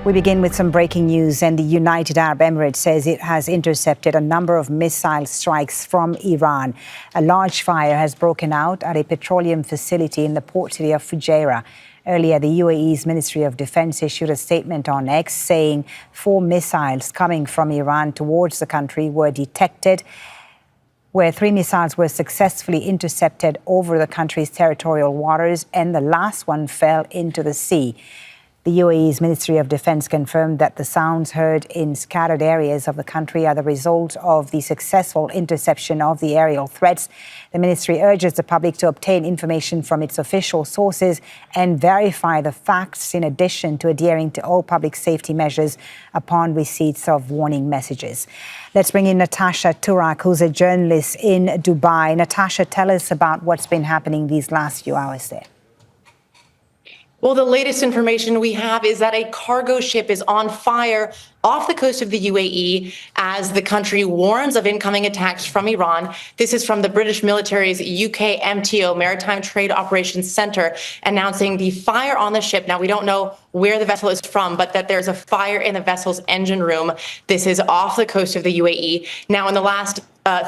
We begin with some breaking news, and the United Arab Emirates says it has intercepted a number of missile strikes from Iran. A large fire has broken out at a petroleum facility in the port city of Fujayra. Earlier, the UAE's Ministry of Defense issued a statement on X saying 4 missiles coming from Iran towards the country were detected, where 3 missiles were successfully intercepted over the country's territorial waters, and the last one fell into the sea. The UAE's Ministry of Defense confirmed that the sounds heard in scattered areas of the country are the result of the successful interception of the aerial threats. The ministry urges the public to obtain information from its official sources and verify the facts, in addition to adhering to all public safety measures upon receipts of warning messages. Let's bring in Natasha Turak, who's a journalist in Dubai. Natasha, tell us about what's been happening these last few hours there. Well, the latest information we have is that a cargo ship is on fire off the coast of the UAE as the country warns of incoming attacks from Iran. This is from the British military's UK MTO, Maritime Trade Operations Center, announcing the fire on the ship. Now, we don't know where the vessel is from, but that there's a fire in the vessel's engine room. This is off the coast of the UAE. Now, in the last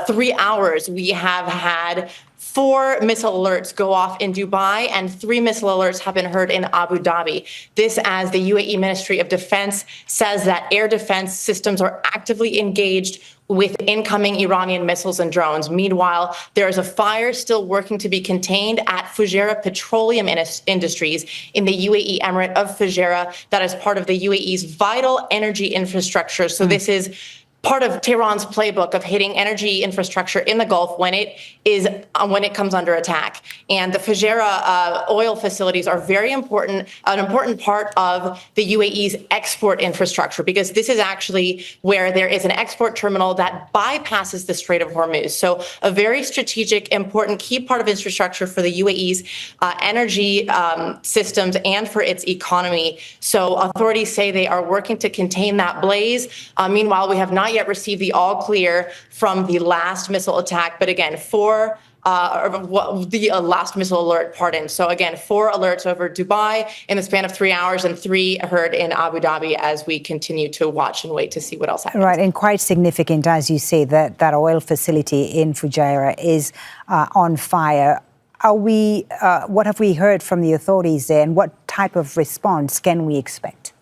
3 hours, we have had 4 missile alerts go off in Dubai, and 3 missile alerts have been heard in Abu Dhabi. This, as the UAE Ministry of Defense says that air defense systems are actively engaged with incoming Iranian missiles and drones. Meanwhile, there is a fire still working to be contained at Fujayra Petroleum Industries in the UAE Emirate of Fujayra. That is part of the UAE's vital energy infrastructure. So this is part of Tehran's playbook of hitting energy infrastructure in the Gulf when it comes under attack. And the Fujayra oil facilities are an important part of the UAE's export infrastructure, because this is actually where there is an export terminal that bypasses the Strait of Hormuz. So a very strategic, important, key part of infrastructure for the UAE's energy systems and for its economy. So authorities say they are working to contain that blaze. Meanwhile, we have not yet received the all clear from the last missile attack, but again, the last missile alert, pardon. So again, 4 alerts over Dubai in the span of 3 hours, and 3 heard in Abu Dhabi as we continue to watch and wait to see what else happens. Right, and quite significant, as you say, that oil facility in Fujayra is on fire. What have we heard from the authorities there, and what type of response can we expect?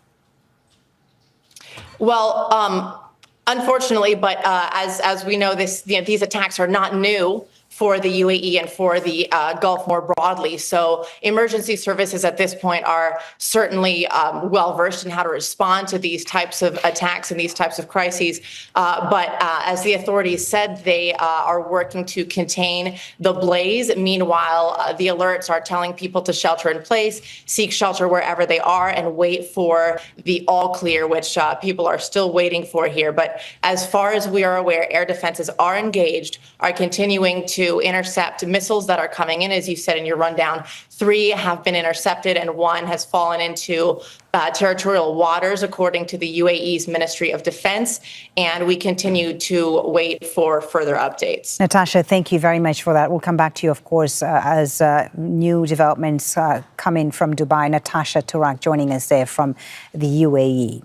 Well, unfortunately, but as we know, these attacks are not new for the UAE and for the Gulf more broadly. So emergency services at this point are certainly well-versed in how to respond to these types of attacks and these types of crises. But as the authorities said, they are working to contain the blaze. Meanwhile, the alerts are telling people to shelter in place, seek shelter wherever they are, and wait for the all clear, which people are still waiting for here. But as far as we are aware, air defenses are engaged, are continuing to intercept missiles that are coming in. As you said in your rundown, 3 have been intercepted and 1 has fallen into territorial waters, according to the UAE's Ministry of Defense. And we continue to wait for further updates. Natasha, thank you very much for that. We'll come back to you, of course, as new developments come in from Dubai. Natasha Turak joining us there from the UAE.